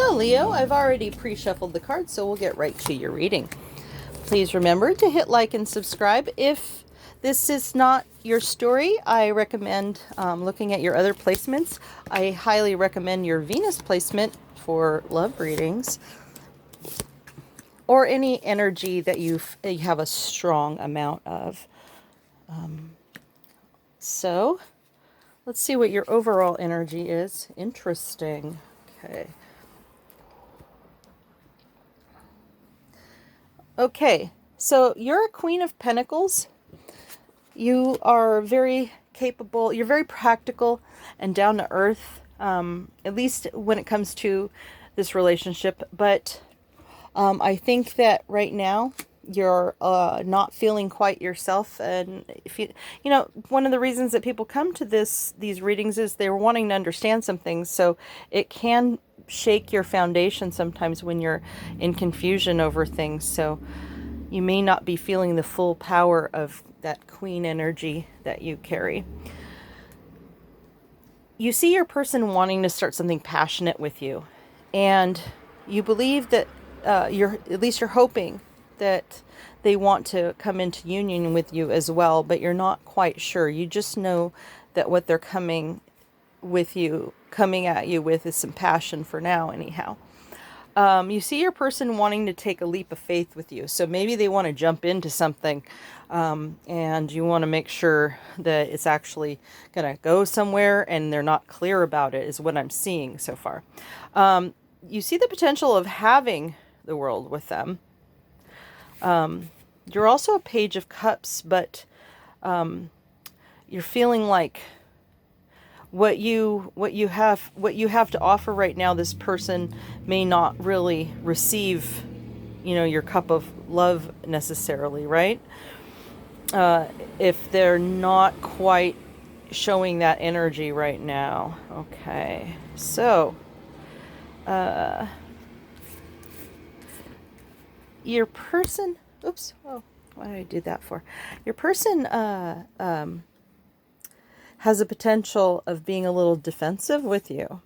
Well, Leo, I've already pre-shuffled the cards, so we'll get right to your reading. Please remember to hit like and subscribe. If this is not your story, I recommend looking at your other placements. I highly recommend your Venus placement for love readings or any energy that you have a strong amount of. So let's see what your overall energy is. Interesting. Okay. Okay, so you're a Queen of Pentacles. You are very capable. You're very practical and down to earth, at least when it comes to this relationship. But I think that right now you're not feeling quite yourself. And if you know, one of the reasons that people come to these readings is they're wanting to understand some things. So it can shake your foundation sometimes when you're in confusion over things. So you may not be feeling the full power of that queen energy that you carry. You see your person wanting to start something passionate with you, and you believe that at least you're hoping that they want to come into union with you as well, but you're not quite sure. You just know that what they're coming at you with is some passion for now anyhow. You see your person wanting to take a leap of faith with you. So maybe they want to jump into something, and you want to make sure that it's actually going to go somewhere and they're not clear about it, is what I'm seeing so far. You see the potential of having the world with them. You're also a Page of Cups, but you're feeling like what you have to offer right now, this person may not really receive, your cup of love necessarily, right? If they're not quite showing that energy right now. Okay, so your person, oops, oh, why did I do that for? Your person has a potential of being a little defensive with you.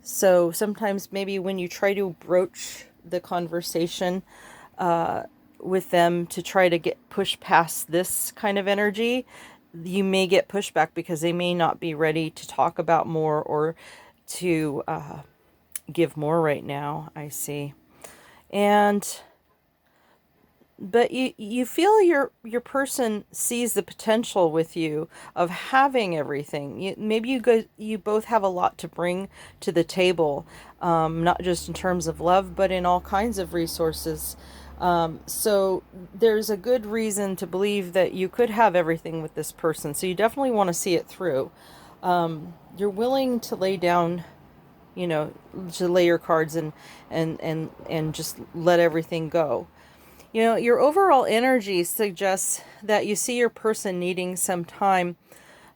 So sometimes maybe when you try to broach the conversation with them to try to push past this kind of energy, you may get pushback because they may not be ready to talk about more or to give more right now, I see. But you feel your person sees the potential with you of having everything. Maybe you both have a lot to bring to the table, not just in terms of love, but in all kinds of resources. So there's a good reason to believe that you could have everything with this person. So you definitely want to see it through. You're willing to lay down, to lay your cards and just let everything go. Your overall energy suggests that you see your person needing some time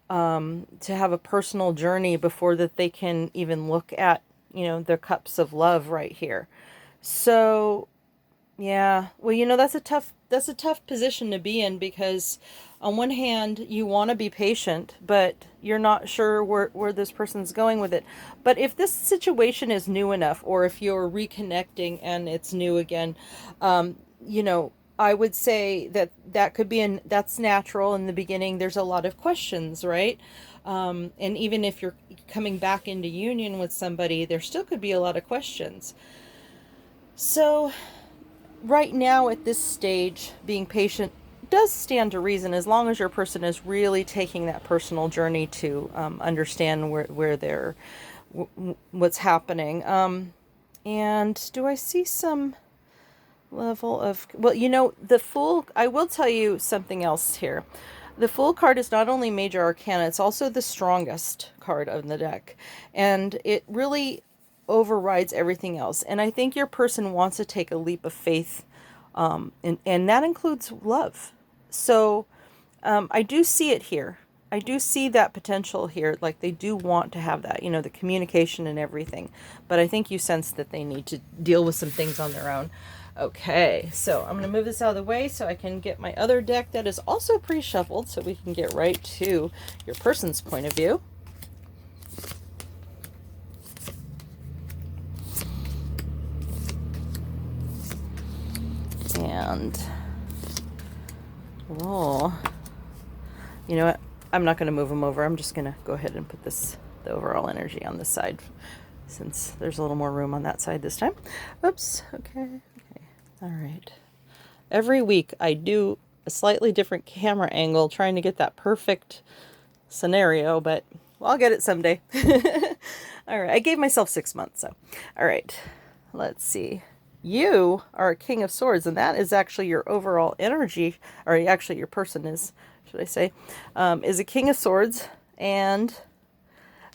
to have a personal journey before that they can even look at, their cups of love right here. So, yeah, well, that's a tough position to be in, because on one hand, you want to be patient, but you're not sure where this person's going with it. But if this situation is new enough, or if you're reconnecting and it's new again, I would say that could be that's natural in the beginning. There's a lot of questions, right? And even if you're coming back into union with somebody, there still could be a lot of questions. So right now at this stage, being patient does stand to reason, as long as your person is really taking that personal journey to understand where what's happening. And do I see some level of, the Fool, I will tell you something else here. The Fool card is not only major arcana, it's also the strongest card of the deck, and it really overrides everything else. And I think your person wants to take a leap of faith, and that includes love. So I do see it here. I do see that potential here. Like, they do want to have that, the communication and everything. But I think you sense that they need to deal with some things on their own. Okay, so I'm going to move this out of the way so I can get my other deck that is also pre-shuffled, so we can get right to your person's point of view. And, oh, you know what? I'm not going to move them over. I'm just going to go ahead and put the overall energy on this side, since there's a little more room on that side this time. Oops. Okay. All right. Every week I do a slightly different camera angle, trying to get that perfect scenario, but I'll get it someday. All right. I gave myself 6 months. So, all right. Let's see. You are a King of Swords, and that is actually your overall energy, or actually your person is, should I say, is a King of Swords, and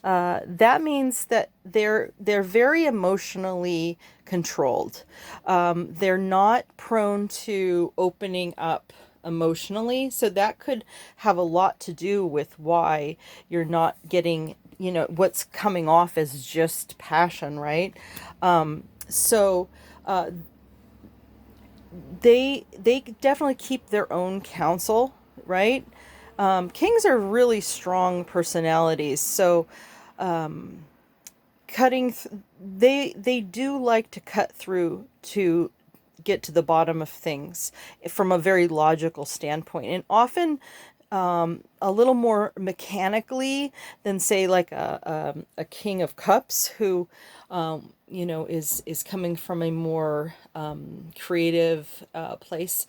that means that they're very emotionally controlled. They're not prone to opening up emotionally, so that could have a lot to do with why you're not getting, what's coming off as just passion, right? So they definitely keep their own counsel, right? Kings are really strong personalities, so they do like to cut through to get to the bottom of things from a very logical standpoint, and often a little more mechanically than, say, like a King of Cups, who is coming from a more creative place.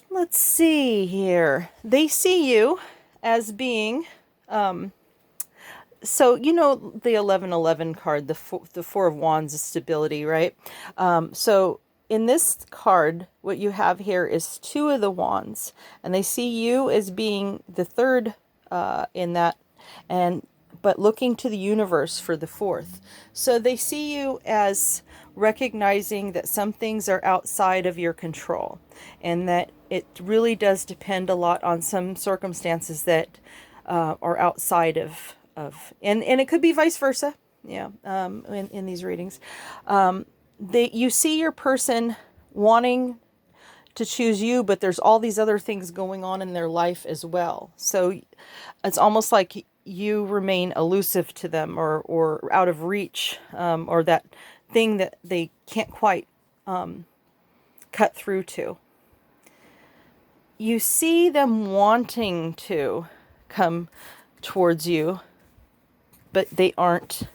Let's see here. They see you as being so, the 1111 card, the Four of Wands is stability, right? So in this card, what you have here is two of the wands, and they see you as being the third in that, but looking to the universe for the fourth. So they see you as recognizing that some things are outside of your control, and that it really does depend a lot on some circumstances that are outside of and it could be vice versa. Yeah. In these readings, you see your person wanting to choose you, but there's all these other things going on in their life as well. So it's almost like you remain elusive to them, or out of reach, or that thing that they can't quite cut through to. You see them wanting to come towards you, but they aren't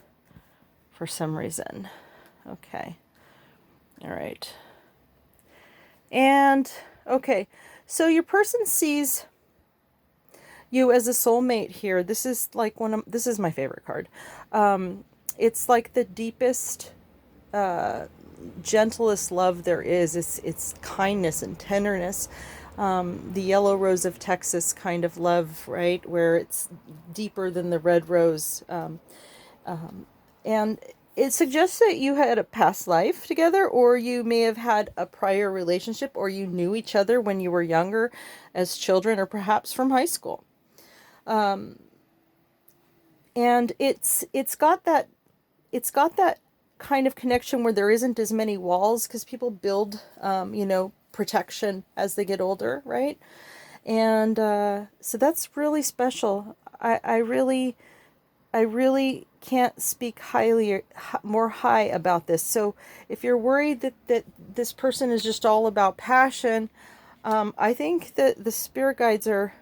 for some reason. Okay. All right. And, okay. So your person sees you as a soulmate here. This is like this is my favorite card. It's like the deepest, gentlest love there is. It's kindness and tenderness. The yellow rose of Texas kind of love, right? Where it's deeper than the red rose. And it suggests that you had a past life together, or you may have had a prior relationship, or you knew each other when you were younger as children, or perhaps from high school. And it's got that kind of connection where there isn't as many walls, because people build, protection as they get older, right? And so that's really special. I really can't speak more high about this. So if you're worried that this person is just all about passion, I think that the spirit guides are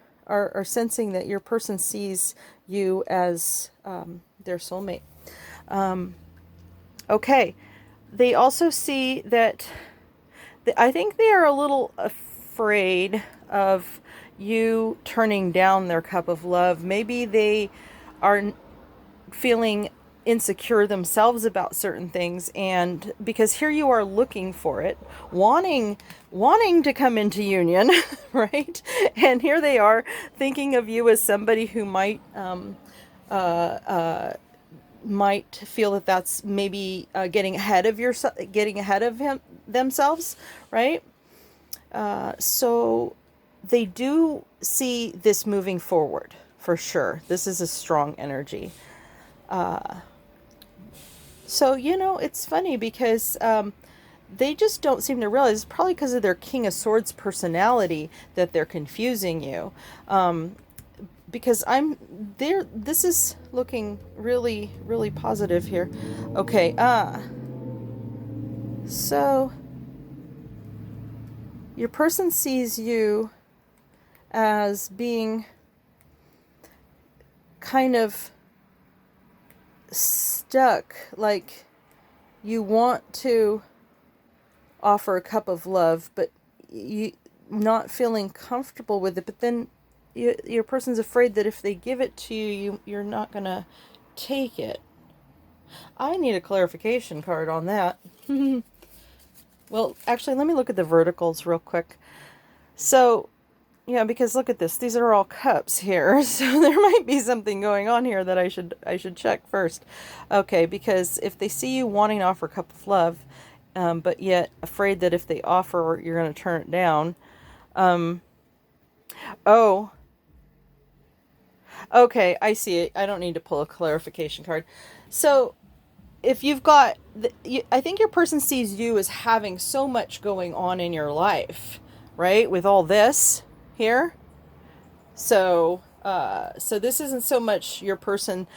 sensing that your person sees you as their soulmate. Okay. They also see that I think they are a little afraid of you turning down their cup of love. Maybe they are feeling insecure themselves about certain things, and because here you are looking for it, wanting to come into union, right? And here they are thinking of you as somebody who might feel that that's maybe getting ahead of themselves, right? So they do see this moving forward for sure. This is a strong energy. So, it's funny because they just don't seem to realize, it's probably because of their King of Swords personality that they're confusing you. Because this is looking really, really positive here. Okay, so Your person sees you as being kind of stuck, like you want to offer a cup of love, but you not feeling comfortable with it. But then your person's afraid that if they give it to you, you're not gonna take it. I need a clarification card on that. Well, actually, let me look at the verticals real quick. So, yeah, because look at this. These are all cups here. So there might be something going on here that I should check first. Okay, because if they see you wanting to offer a cup of love, but yet afraid that if they offer, you're going to turn it down. Oh, okay, I see it. I don't need to pull a clarification card. So if you've got, I think your person sees you as having so much going on in your life, right? With all this here. So, so this isn't so much your person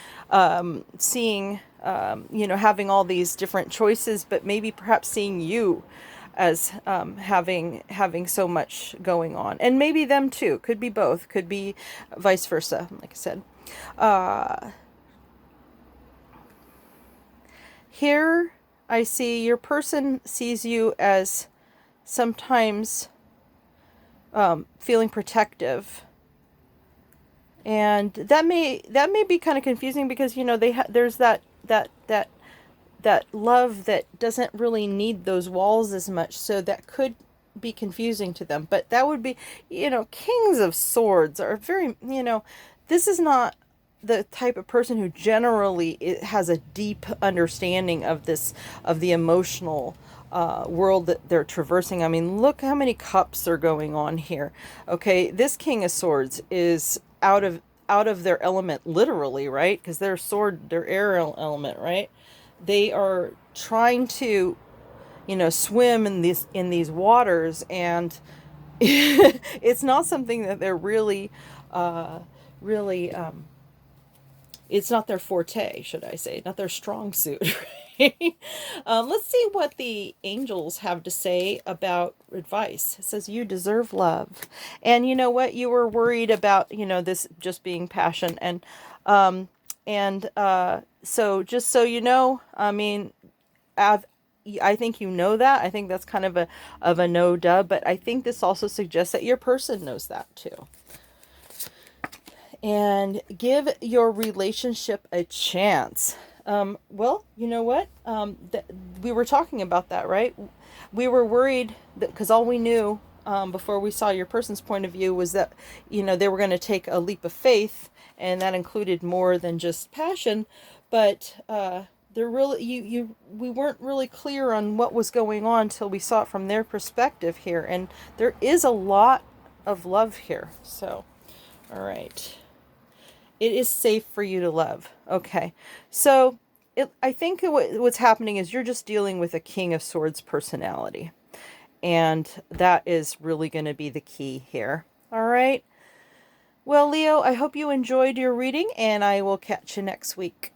seeing, having all these different choices, but maybe perhaps seeing you as having so much going on, and maybe them too. Could be both. Could be vice versa. Like I said, here I see your person sees you as sometimes feeling protective. And that may be kind of confusing because there's that love that doesn't really need those walls as much, so that could be confusing to them. But that would be, Kings of Swords are very, this is not the type of person who generally has a deep understanding of the emotional world that they're traversing. I mean, look how many cups are going on here. Okay, this King of Swords is out of their element, literally, right? Because their air element, right? They are trying to, swim in these waters, and it's not something that they're really it's not their forte, should I say, not their strong suit. Right? Let's see what the angels have to say about advice. It says, you deserve love. And you know what? You were worried about, this just being passion. So just so you know, I mean, I think you know that. I think that's kind of a no duh, but I think this also suggests that your person knows that too. And give your relationship a chance. Well, you know what? We were talking about that, right? We were worried that because all we knew before we saw your person's point of view was that, they were going to take a leap of faith, and that included more than just passion. But they're really we weren't really clear on what was going on till we saw it from their perspective here, and there is a lot of love here. So, all right. It is safe for you to love. Okay. So I think what's happening is you're just dealing with a King of Swords personality. And that is really going to be the key here. All right. Well, Leo, I hope you enjoyed your reading, and I will catch you next week.